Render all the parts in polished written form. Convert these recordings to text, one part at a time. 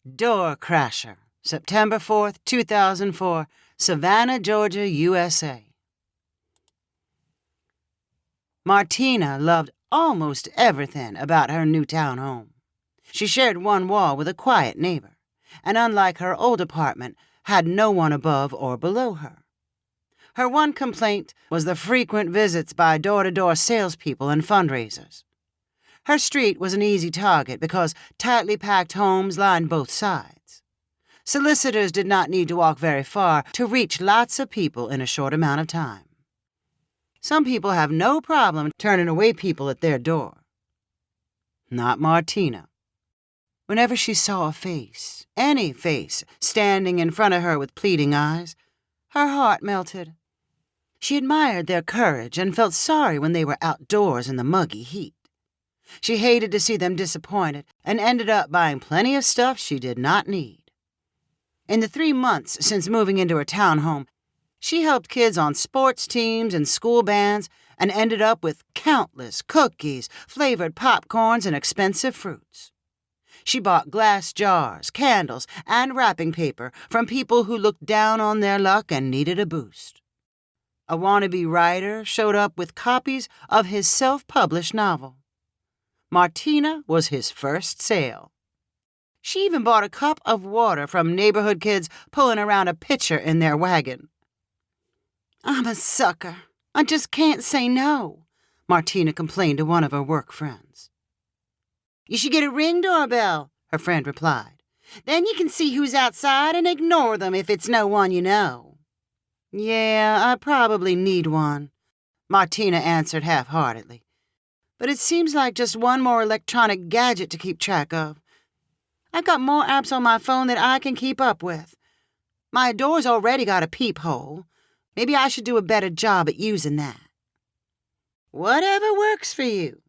Door Crasher, September 4th, 2004, Savannah, Georgia, USA. Martina loved almost everything about her new town home. She shared one wall with a quiet neighbor, and unlike her old apartment, had no one above or below her. Her one complaint was the frequent visits by door-to-door salespeople and fundraisers. Her street was an easy target because tightly packed homes lined both sides. Solicitors did not need to walk very far to reach lots of people in a short amount of time. Some people have no problem turning away people at their door. Not Martina. Whenever she saw a face, any face, standing in front of her with pleading eyes, her heart melted. She admired their courage and felt sorry when they were outdoors in the muggy heat. She hated to see them disappointed and ended up buying plenty of stuff she did not need. In the 3 months since moving into her townhome, she helped kids on sports teams and school bands and ended up with countless cookies, flavored popcorns, and expensive fruits. She bought glass jars, candles, and wrapping paper from people who looked down on their luck and needed a boost. A wannabe writer showed up with copies of his self-published novel. Martina was his first sale. She even bought a cup of water from neighborhood kids pulling around a pitcher in their wagon. "I'm a sucker. I just can't say no," Martina complained to one of her work friends. "You should get a Ring doorbell," her friend replied. "Then you can see who's outside and ignore them if it's no one you know." "Yeah, I probably need one," Martina answered half-heartedly. "But it seems like just one more electronic gadget to keep track of. I've got more apps on my phone that I can keep up with. My door's already got a peephole. Maybe I should do a better job at using that." "Whatever works for you."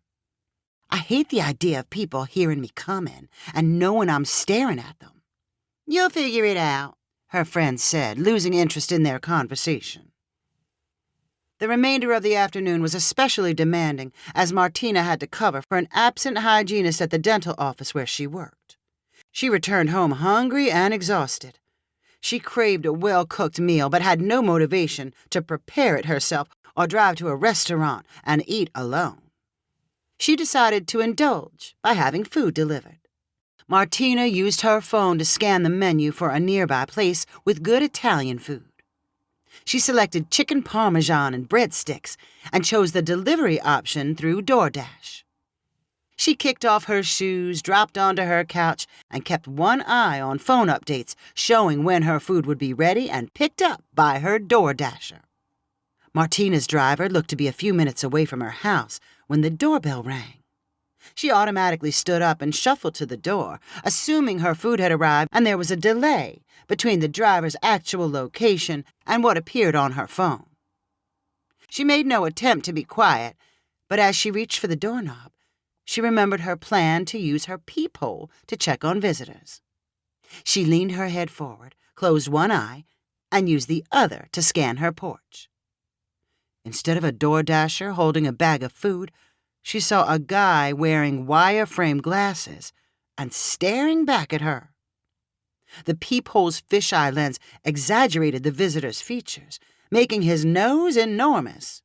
"I hate the idea of people hearing me coming and knowing I'm staring at them." "You'll figure it out," her friend said, losing interest in their conversation. The remainder of the afternoon was especially demanding as Martina had to cover for an absent hygienist at the dental office where she worked. She returned home hungry and exhausted. She craved a well-cooked meal but had no motivation to prepare it herself or drive to a restaurant and eat alone. She decided to indulge by having food delivered. Martina used her phone to scan the menu for a nearby place with good Italian food. She selected chicken parmesan and breadsticks and chose the delivery option through DoorDash. She kicked off her shoes, dropped onto her couch, and kept one eye on phone updates showing when her food would be ready and picked up by her DoorDasher. Martina's driver looked to be a few minutes away from her house when the doorbell rang. She automatically stood up and shuffled to the door, assuming her food had arrived and there was a delay between the driver's actual location and what appeared on her phone. She made no attempt to be quiet, but as she reached for the doorknob, she remembered her plan to use her peephole to check on visitors. She leaned her head forward, closed one eye, and used the other to scan her porch. Instead of a DoorDasher holding a bag of food, she saw a guy wearing wire-frame glasses and staring back at her. The peephole's fisheye lens exaggerated the visitor's features, making his nose enormous.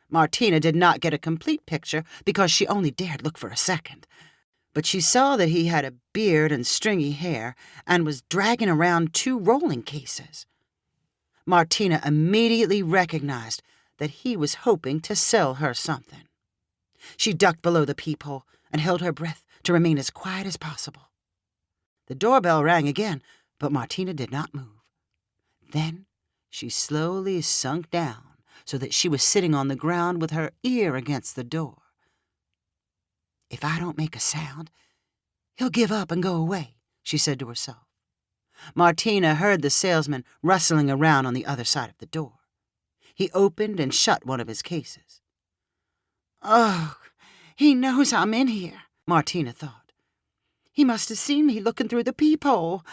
Martina did not get a complete picture because she only dared look for a second, but she saw that he had a beard and stringy hair and was dragging around 2 rolling cases. Martina immediately recognized that he was hoping to sell her something. She ducked below the peephole and held her breath to remain as quiet as possible. The doorbell rang again, but Martina did not move. Then she slowly sunk down so that she was sitting on the ground with her ear against the door. "If I don't make a sound, he'll give up and go away," she said to herself. Martina heard the salesman rustling around on the other side of the door. He opened and shut one of his cases. "Oh, he knows I'm in here," Martina thought. "He must have seen me looking through the peephole.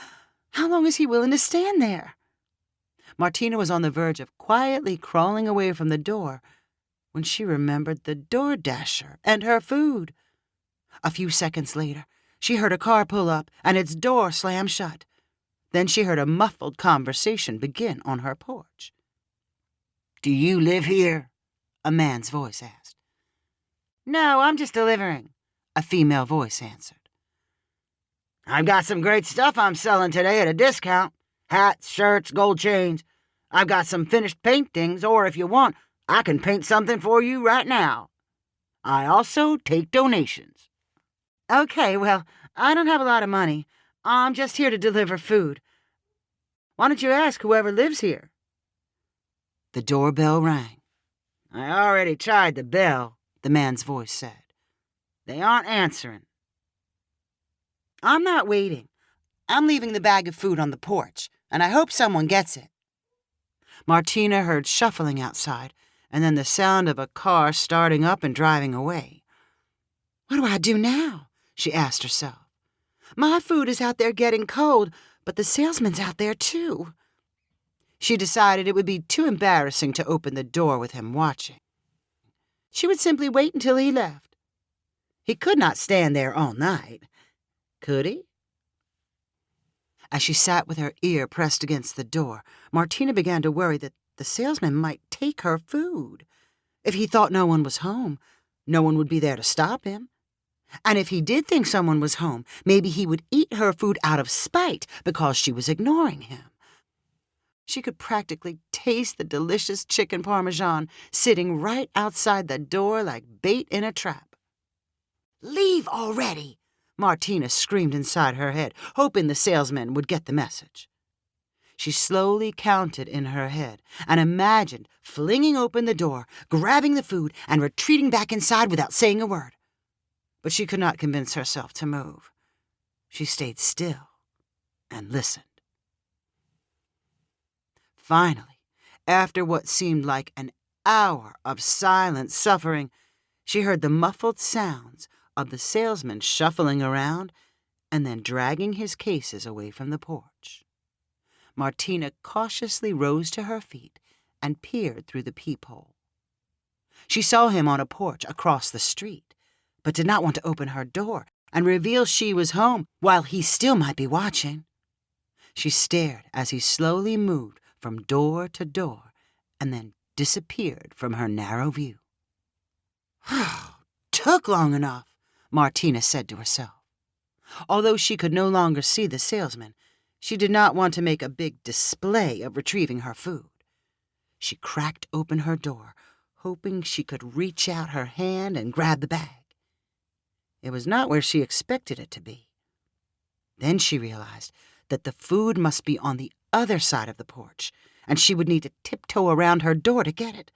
How long is he willing to stand there?" Martina was on the verge of quietly crawling away from the door when she remembered the DoorDasher and her food. A few seconds later, She heard a car pull up and its door slam shut. Then she heard a muffled conversation begin on her porch. "Do you live here?" a man's voice asked. "No, I'm just delivering," a female voice answered. "I've got some great stuff I'm selling today at a discount. Hats, shirts, gold chains. I've got some finished paintings, or if you want, I can paint something for you right now. I also take donations." "Okay, well, I don't have a lot of money. I'm just here to deliver food. Why don't you ask whoever lives here?" The doorbell rang. "I already tried the bell," the man's voice said. "They aren't answering." "I'm not waiting. I'm leaving the bag of food on the porch, and I hope someone gets it." Martina heard shuffling outside, and then the sound of a car starting up and driving away. "What do I do now?" she asked herself. "My food is out there getting cold, but the salesman's out there too." She decided it would be too embarrassing to open the door with him watching. She would simply wait until he left. He could not stand there all night, could he? As she sat with her ear pressed against the door, Martina began to worry that the salesman might take her food. If he thought no one was home, no one would be there to stop him. And if he did think someone was home, maybe he would eat her food out of spite because she was ignoring him. She could practically taste the delicious chicken parmesan sitting right outside the door like bait in a trap. "Leave already!" Martina screamed inside her head, hoping the salesman would get the message. She slowly counted in her head and imagined flinging open the door, grabbing the food, and retreating back inside without saying a word. But she could not convince herself to move. She stayed still and listened. Finally, after what seemed like an hour of silent suffering, she heard the muffled sounds of the salesman shuffling around and then dragging his cases away from the porch. Martina cautiously rose to her feet and peered through the peephole. She saw him on a porch across the street, but did not want to open her door and reveal she was home while he still might be watching. She stared as he slowly moved from door to door and then disappeared from her narrow view. "Took long enough," Martina said to herself. Although she could no longer see the salesman, she did not want to make a big display of retrieving her food. She cracked open her door, hoping she could reach out her hand and grab the bag. It was not where she expected it to be. Then she realized that the food must be on the other side of the porch, and she would need to tiptoe around her door to get it.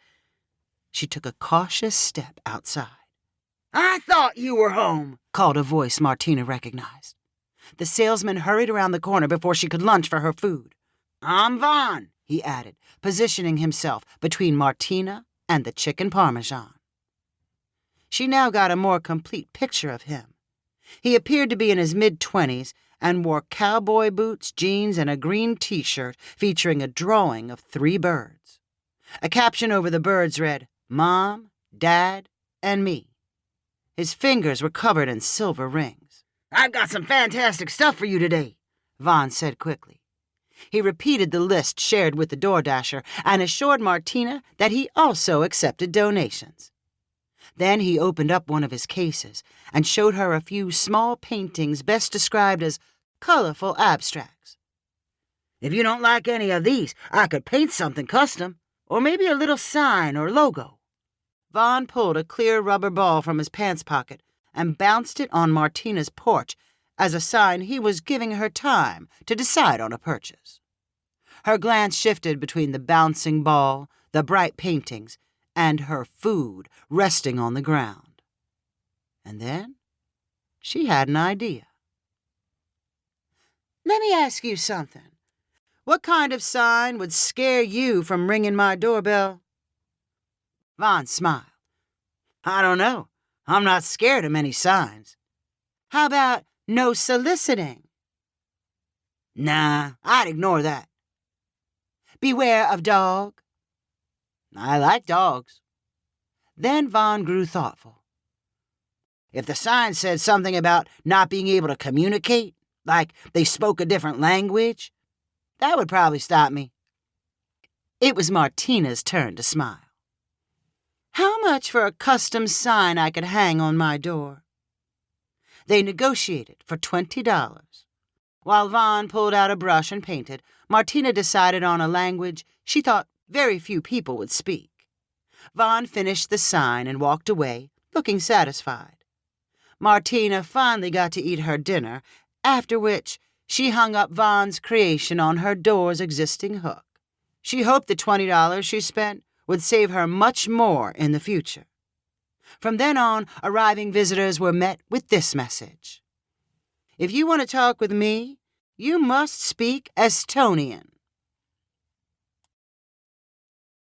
She took a cautious step outside. "I thought you were home," called a voice Martina recognized. The salesman hurried around the corner before she could lunge for her food. "I'm Vaughn," he added, positioning himself between Martina and the chicken parmesan. She now got a more complete picture of him. He appeared to be in his mid-20s and wore cowboy boots, jeans, and a green T-shirt featuring a drawing of 3 birds. A caption over the birds read, "Mom, Dad, and me." His fingers were covered in silver rings. "I've got some fantastic stuff for you today," Vaughn said quickly. He repeated the list shared with the DoorDasher and assured Martina that he also accepted donations. Then he opened up one of his cases and showed her a few small paintings best described as colorful abstracts. "If you don't like any of these, I could paint something custom, or maybe a little sign or logo." Vaughn pulled a clear rubber ball from his pants pocket and bounced it on Martina's porch as a sign he was giving her time to decide on a purchase. Her glance shifted between the bouncing ball, the bright paintings, and her food resting on the ground. And then she had an idea. "Let me ask you something. What kind of sign would scare you from ringing my doorbell?" Vaughn smiled. "I don't know. I'm not scared of many signs." "How about no soliciting?" "Nah, I'd ignore that." "Beware of dog?" "I like dogs." Then Vaughn grew thoughtful. If the sign said something about not being able to communicate, like they spoke a different language, that would probably stop me. It was Martina's turn to smile. How much for a custom sign I could hang on my door? They negotiated for $20. While Vaughn pulled out a brush and painted, Martina decided on a language she thought very few people would speak. Vaughn finished the sign and walked away, looking satisfied. Martina finally got to eat her dinner, after which she hung up Vaughn's creation on her door's existing hook. She hoped the $20 she spent would save her much more in the future. From then on, arriving visitors were met with this message: "If you want to talk with me, you must speak Estonian."